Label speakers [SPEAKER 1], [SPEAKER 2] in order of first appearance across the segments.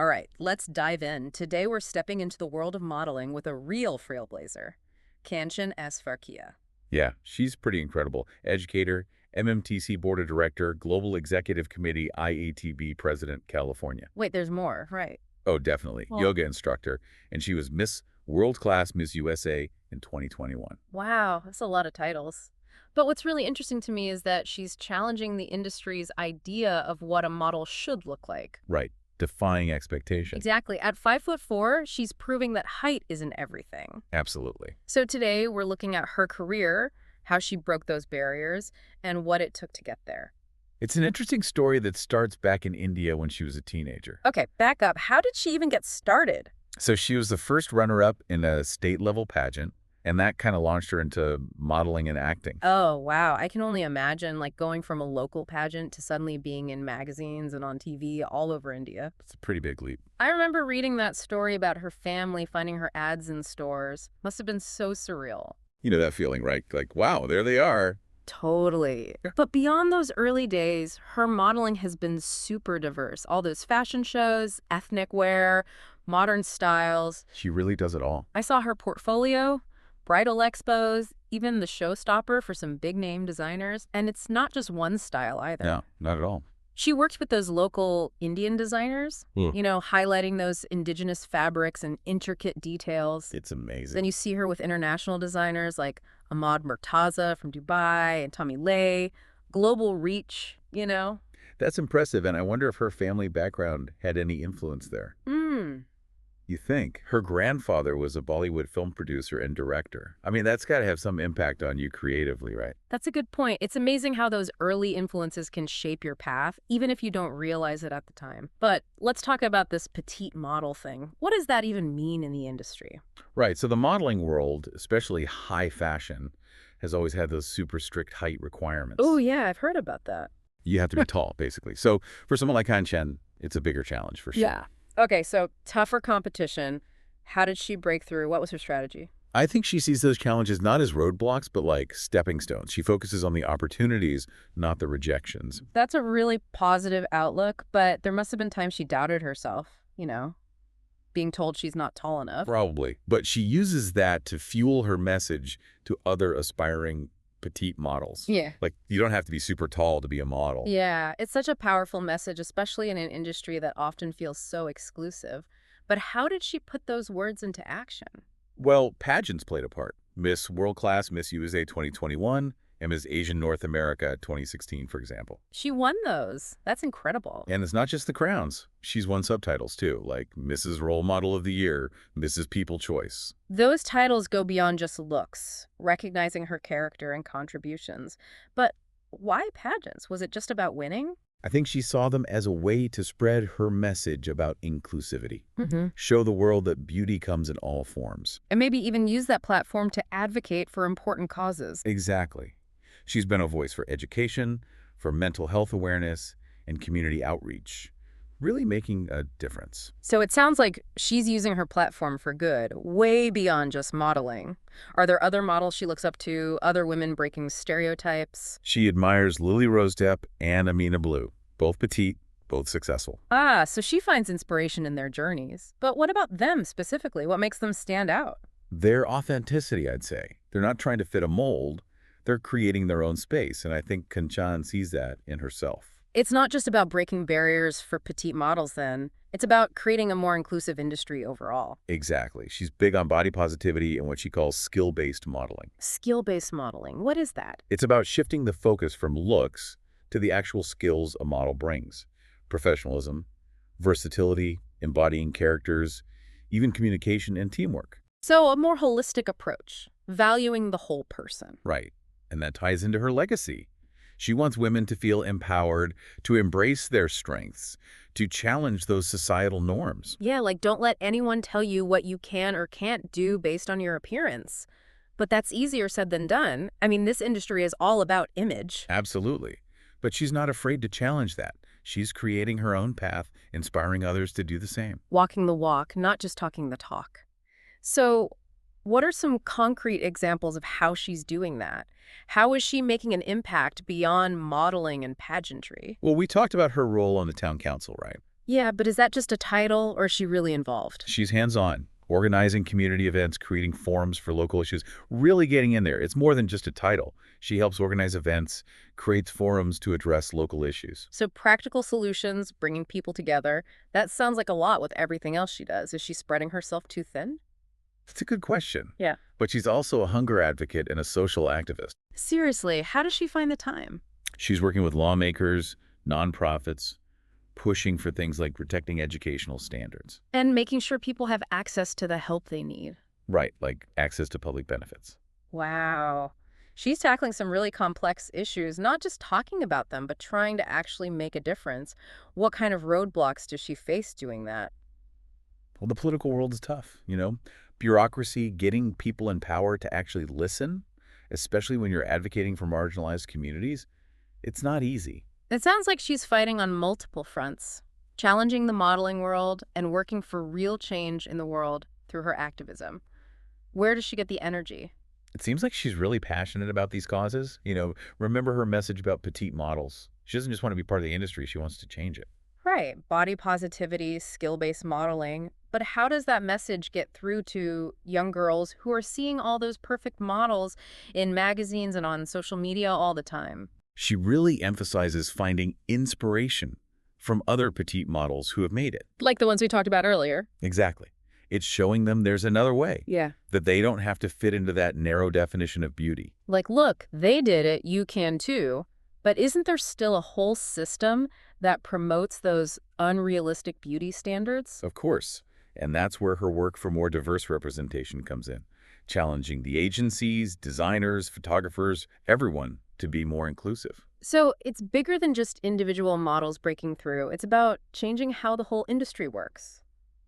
[SPEAKER 1] All right, let's dive in. Today we're stepping into the world of modeling with a real trailblazer, Kaanchan S Farkiya.
[SPEAKER 2] Yeah, she's pretty incredible. Educator, MMTC Board of Director, Global Executive Committee, IATB President, California.
[SPEAKER 1] Wait, there's more, right?
[SPEAKER 2] Oh, definitely.
[SPEAKER 1] Well,
[SPEAKER 2] Yoga instructor. And she was Miss WorldClass Ms. USA in 2021.
[SPEAKER 1] wow, that's a lot of titles. But what's really interesting to me is that she's challenging the industry's idea of what a model should look like.
[SPEAKER 2] Right. Defying expectation.
[SPEAKER 1] Exactly. At 5'4", she's proving that height isn't everything.
[SPEAKER 2] Absolutely.
[SPEAKER 1] So today we're looking at her career, how she broke those barriers, and what it took to get there.
[SPEAKER 2] It's an interesting story that starts back in India when she was a teenager.
[SPEAKER 1] Okay, back up. How did she even get started?
[SPEAKER 2] So she was the first runner-up in a state-level pageant, and that kind of launched her into modeling and acting.
[SPEAKER 1] Oh, wow. I can only imagine like going from a local pageant to suddenly being in magazines and on TV all over India.
[SPEAKER 2] It's a pretty big leap.
[SPEAKER 1] I remember reading that story about her family finding her ads in stores. Must have been so surreal.
[SPEAKER 2] You know that feeling, right? Like, wow, there they are.
[SPEAKER 1] Totally.
[SPEAKER 2] Yeah.
[SPEAKER 1] But beyond those early days, her modeling has been super diverse. All those fashion shows, ethnic wear, modern styles.
[SPEAKER 2] She really does it all.
[SPEAKER 1] I saw her portfolio, bridal expos, even the showstopper for some big-name designers. And it's not just one style either.
[SPEAKER 2] No, not at all.
[SPEAKER 1] She worked with those local Indian designers, highlighting those indigenous fabrics and intricate details.
[SPEAKER 2] It's amazing.
[SPEAKER 1] Then you see her with international designers like Ahmad Murtaza from Dubai and Tommy Lay. Global reach.
[SPEAKER 2] That's impressive, and I wonder if her family background had any influence there. You think? Her grandfather was a Bollywood film producer and director. I mean, that's got to have some impact on you creatively, right?
[SPEAKER 1] That's a good point. It's amazing how those early influences can shape your path, even if you don't realize it at the time. But let's talk about this petite model thing. What does that even mean in the industry?
[SPEAKER 2] Right, so the modeling world, especially high fashion, has always had those super strict height requirements.
[SPEAKER 1] Oh, yeah, I've heard about that.
[SPEAKER 2] You have to be tall, basically. So for someone like Kaanchan, it's a bigger challenge for sure.
[SPEAKER 1] Yeah. Okay, so tougher competition. How did she break through? What was her strategy?
[SPEAKER 2] I think she sees those challenges not as roadblocks, but like stepping stones. She focuses on the opportunities, not the rejections.
[SPEAKER 1] That's a really positive outlook, but there must have been times she doubted herself, being told she's not tall enough.
[SPEAKER 2] Probably. But she uses that to fuel her message to other aspiring petite models.
[SPEAKER 1] Yeah.
[SPEAKER 2] Like, you don't have to be super tall to be a model.
[SPEAKER 1] Yeah, it's such a powerful message, especially in an industry that often feels so exclusive. But how did she put those words into action?
[SPEAKER 2] Well, pageants played a part. Miss WorldClass Miss USA 2021 and Miss Asian North America 2016, for example.
[SPEAKER 1] She won those. That's incredible.
[SPEAKER 2] And it's not just the crowns. She's won subtitles, too, like Mrs. Role Model of the Year, Mrs. People Choice.
[SPEAKER 1] Those titles go beyond just looks, recognizing her character and contributions. But why pageants? Was it just about winning?
[SPEAKER 2] I think she saw them as a way to spread her message about inclusivity. Show the world that beauty comes in all forms.
[SPEAKER 1] And maybe even use that platform to advocate for important causes.
[SPEAKER 2] Exactly. She's been a voice for education, for mental health awareness, and community outreach, really making a difference.
[SPEAKER 1] So it sounds like she's using her platform for good, way beyond just modeling. Are there other models she looks up to, other women breaking stereotypes?
[SPEAKER 2] She admires Lily Rose Depp and Amina Blue, both petite, both successful.
[SPEAKER 1] Ah, so she finds inspiration in their journeys. But what about them specifically? What makes them stand out?
[SPEAKER 2] Their authenticity, I'd say. They're not trying to fit a mold. They're creating their own space, and I think Kaanchan sees that in herself.
[SPEAKER 1] It's not just about breaking barriers for petite models, then. It's about creating a more inclusive industry overall.
[SPEAKER 2] Exactly. She's big on body positivity and what she calls skill-based modeling.
[SPEAKER 1] Skill-based modeling. What is that?
[SPEAKER 2] It's about shifting the focus from looks to the actual skills a model brings. Professionalism, versatility, embodying characters, even communication and teamwork.
[SPEAKER 1] So a more holistic approach, valuing the whole person.
[SPEAKER 2] Right. And that ties into her legacy. She wants women to feel empowered, to embrace their strengths, to challenge those societal norms.
[SPEAKER 1] Yeah, like don't let anyone tell you what you can or can't do based on your appearance. But that's easier said than done. I mean, this industry is all about image.
[SPEAKER 2] Absolutely. But she's not afraid to challenge that. She's creating her own path, inspiring others to do the same.
[SPEAKER 1] Walking the walk, not just talking the talk. So what are some concrete examples of how she's doing that? How is she making an impact beyond modeling and pageantry?
[SPEAKER 2] Well, we talked about her role on the town council, right?
[SPEAKER 1] Yeah, but is that just a title or is she really involved?
[SPEAKER 2] She's hands-on, organizing community events, creating forums for local issues, really getting in there. It's more than just a title. She helps organize events, creates forums to address local issues.
[SPEAKER 1] So practical solutions, bringing people together, that sounds like a lot with everything else she does. Is she spreading herself too thin?
[SPEAKER 2] It's a good question.
[SPEAKER 1] Yeah.
[SPEAKER 2] But she's also a hunger advocate and a social activist.
[SPEAKER 1] Seriously, how does she find the time?
[SPEAKER 2] She's working with lawmakers, nonprofits, pushing for things like protecting educational standards.
[SPEAKER 1] And making sure people have access to the help they need.
[SPEAKER 2] Right, like access to public benefits.
[SPEAKER 1] Wow. She's tackling some really complex issues, not just talking about them, but trying to actually make a difference. What kind of roadblocks does she face doing that?
[SPEAKER 2] Well, the political world is tough. Bureaucracy, getting people in power to actually listen, especially when you're advocating for marginalized communities, it's not easy.
[SPEAKER 1] It sounds like she's fighting on multiple fronts, challenging the modeling world and working for real change in the world through her activism. Where does she get the energy?
[SPEAKER 2] It seems like she's really passionate about these causes. Remember her message about petite models. She doesn't just want to be part of the industry, she wants to change it.
[SPEAKER 1] Right, body positivity, skill-based modeling. But how does that message get through to young girls who are seeing all those perfect models in magazines and on social media all the time?
[SPEAKER 2] She really emphasizes finding inspiration from other petite models who have made it.
[SPEAKER 1] Like the ones we talked about earlier.
[SPEAKER 2] Exactly. It's showing them there's another way,
[SPEAKER 1] Yeah.
[SPEAKER 2] that they don't have to fit into that narrow definition of beauty.
[SPEAKER 1] Like, look, they did it, you can too. But isn't there still a whole system that promotes those unrealistic beauty standards?
[SPEAKER 2] Of course. And that's where her work for more diverse representation comes in, challenging the agencies, designers, photographers, everyone to be more inclusive.
[SPEAKER 1] So it's bigger than just individual models breaking through. It's about changing how the whole industry works.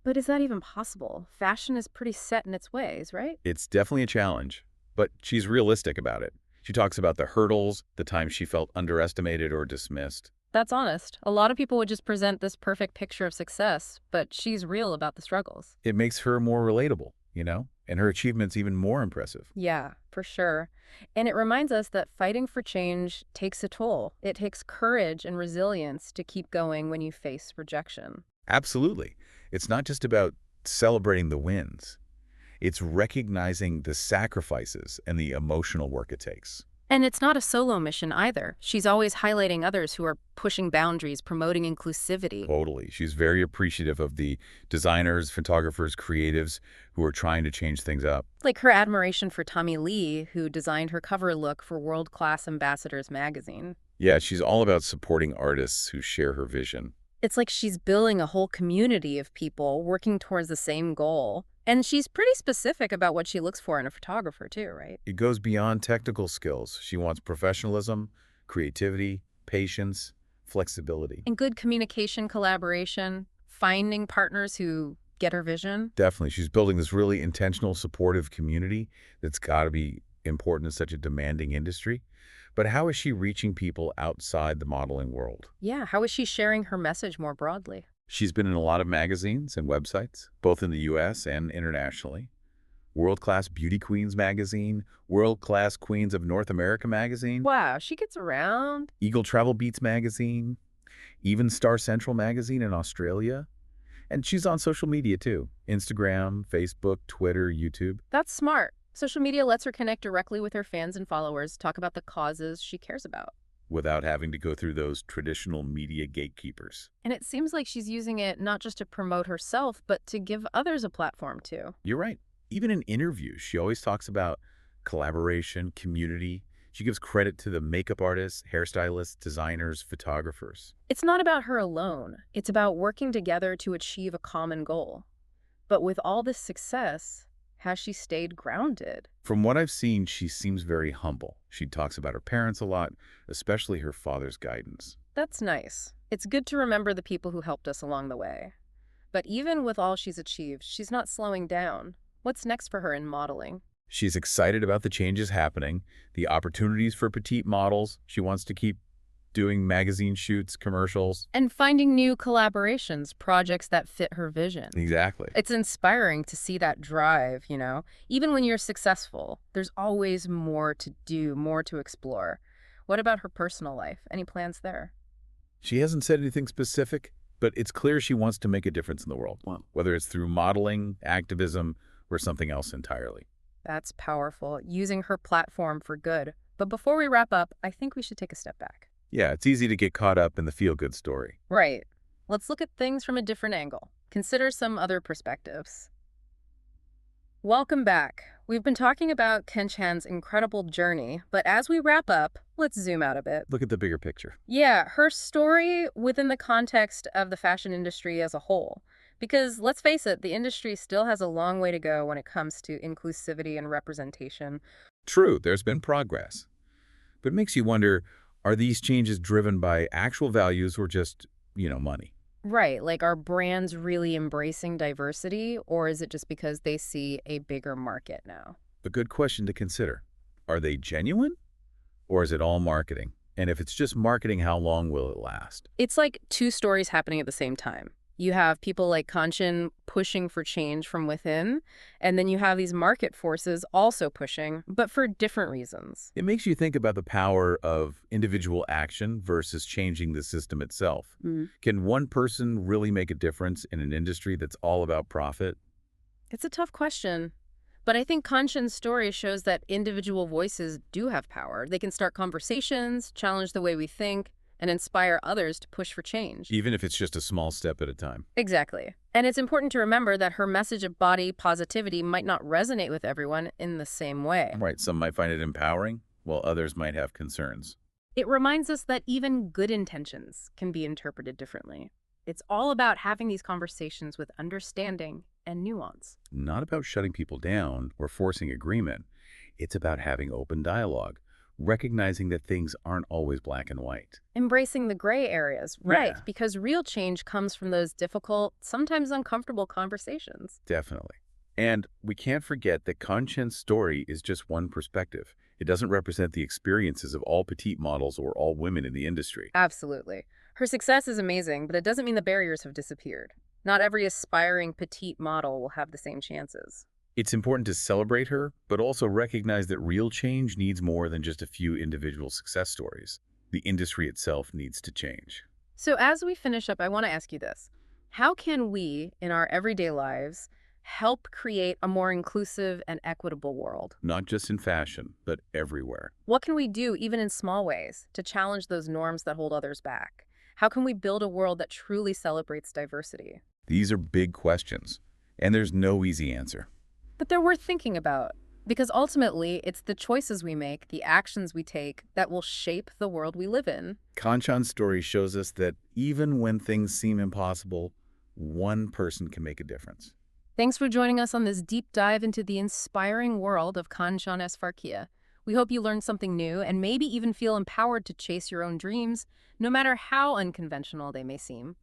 [SPEAKER 1] But is that even possible? Fashion is pretty set in its ways, right?
[SPEAKER 2] It's definitely a challenge, but she's realistic about it. She talks about the hurdles, the times she felt underestimated or dismissed.
[SPEAKER 1] That's honest. A lot of people would just present this perfect picture of success, but she's real about the struggles.
[SPEAKER 2] It makes her more relatable, and her achievements even more impressive.
[SPEAKER 1] Yeah, for sure. And it reminds us that fighting for change takes a toll. It takes courage and resilience to keep going when you face rejection.
[SPEAKER 2] Absolutely. It's not just about celebrating the wins. It's recognizing the sacrifices and the emotional work it takes.
[SPEAKER 1] And it's not a solo mission either. She's always highlighting others who are pushing boundaries, promoting inclusivity.
[SPEAKER 2] Totally. She's very appreciative of the designers, photographers, creatives who are trying to change things up.
[SPEAKER 1] Like her admiration for Tommy Lee, who designed her cover look for WorldClass Ambassadors magazine.
[SPEAKER 2] Yeah, she's all about supporting artists who share her vision.
[SPEAKER 1] It's like she's building a whole community of people working towards the same goal. And she's pretty specific about what she looks for in a photographer too, right?
[SPEAKER 2] It goes beyond technical skills. She wants professionalism, creativity, patience, flexibility.
[SPEAKER 1] And good communication, collaboration, finding partners who get her vision.
[SPEAKER 2] Definitely. She's building this really intentional, supportive community that's got to be important in such a demanding industry. But how is she reaching people outside the modeling world?
[SPEAKER 1] Yeah, how is she sharing her message more broadly?
[SPEAKER 2] She's been in a lot of magazines and websites, both in the U.S. and internationally. WorldClass Beauty Queens magazine, WorldClass Queens of North America magazine,
[SPEAKER 1] Wow, she gets around.
[SPEAKER 2] Eagle Travel Beats magazine, even Star Central magazine in Australia. And she's on social media too. Instagram, Facebook, Twitter, YouTube.
[SPEAKER 1] That's smart. Social media lets her connect directly with her fans and followers, talk about the causes she cares about.
[SPEAKER 2] Without having to go through those traditional media gatekeepers.
[SPEAKER 1] And it seems like she's using it not just to promote herself, but to give others a platform too.
[SPEAKER 2] You're right. Even in interviews, she always talks about collaboration, community. She gives credit to the makeup artists, hairstylists, designers, photographers.
[SPEAKER 1] It's not about her alone. It's about working together to achieve a common goal. But with all this success, has she stayed grounded?
[SPEAKER 2] From what I've seen, she seems very humble. She talks about her parents a lot, especially her father's guidance.
[SPEAKER 1] That's nice. It's good to remember the people who helped us along the way. But even with all she's achieved, she's not slowing down. What's next for her in modeling?
[SPEAKER 2] She's excited about the changes happening, the opportunities for petite models. She wants to keep doing magazine shoots, commercials.
[SPEAKER 1] And finding new collaborations, projects that fit her vision.
[SPEAKER 2] Exactly.
[SPEAKER 1] It's inspiring to see that drive, Even when you're successful, there's always more to do, more to explore. What about her personal life? Any plans there?
[SPEAKER 2] She hasn't said anything specific, But it's clear she wants to make a difference in the world,
[SPEAKER 1] Wow.
[SPEAKER 2] whether it's through modeling, activism, or something else entirely.
[SPEAKER 1] That's powerful, using her platform for good. But before we wrap up, I think we should take a step back.
[SPEAKER 2] Yeah, it's easy to get caught up in the feel-good story.
[SPEAKER 1] Right. Let's look at things from a different angle. Consider some other perspectives. Welcome back. We've been talking about Kaanchan's incredible journey, but as we wrap up, let's zoom out a bit.
[SPEAKER 2] Look at the bigger picture.
[SPEAKER 1] Yeah, her story within the context of the fashion industry as a whole. Because let's face it, the industry still has a long way to go when it comes to inclusivity and representation.
[SPEAKER 2] True, there's been progress. But it makes you wonder, are these changes driven by actual values or just, money?
[SPEAKER 1] Right, like are brands really embracing diversity, or is it just because they see a bigger market now?
[SPEAKER 2] A good question to consider. Are they genuine? Or is it all marketing? And if it's just marketing, how long will it last?
[SPEAKER 1] It's like two stories happening at the same time. You have people like Kaanchan pushing for change from within, and then you have these market forces also pushing, but for different reasons.
[SPEAKER 2] It makes you think about the power of individual action versus changing the system itself.
[SPEAKER 1] Mm.
[SPEAKER 2] Can one person really make a difference in an industry that's all about profit?
[SPEAKER 1] It's a tough question, but I think Kaanchan's story shows that individual voices do have power. They can start conversations, challenge the way we think, and inspire others to push for change.
[SPEAKER 2] Even if it's just a small step at a time.
[SPEAKER 1] Exactly. And it's important to remember that her message of body positivity might not resonate with everyone in the same way.
[SPEAKER 2] Right, some might find it empowering, while others might have concerns.
[SPEAKER 1] It reminds us that even good intentions can be interpreted differently. It's all about having these conversations with understanding and nuance.
[SPEAKER 2] Not about shutting people down or forcing agreement. It's about having open dialogue, recognizing that things aren't always black and white.
[SPEAKER 1] Embracing the gray areas, right,
[SPEAKER 2] Yeah.
[SPEAKER 1] because real change comes from those difficult, sometimes uncomfortable conversations.
[SPEAKER 2] Definitely. And we can't forget that Kaanchan's story is just one perspective. It doesn't represent the experiences of all petite models or all women in the industry.
[SPEAKER 1] Absolutely. Her success is amazing, but it doesn't mean the barriers have disappeared. Not every aspiring petite model will have the same chances.
[SPEAKER 2] It's important to celebrate her, but also recognize that real change needs more than just a few individual success stories. The industry itself needs to change.
[SPEAKER 1] So as we finish up, I want to ask you this. How can we, in our everyday lives, help create a more inclusive and equitable world?
[SPEAKER 2] Not just in fashion, but everywhere.
[SPEAKER 1] What can we do, even in small ways, to challenge those norms that hold others back? How can we build a world that truly celebrates diversity?
[SPEAKER 2] These are big questions, and there's no easy answer.
[SPEAKER 1] But they're worth thinking about, because ultimately, it's the choices we make, the actions we take, that will shape the world we live in.
[SPEAKER 2] Kaanchan's story shows us that even when things seem impossible, one person can make a difference.
[SPEAKER 1] Thanks for joining us on this deep dive into the inspiring world of Kaanchan S Farkiya. We hope you learned something new and maybe even feel empowered to chase your own dreams, no matter how unconventional they may seem.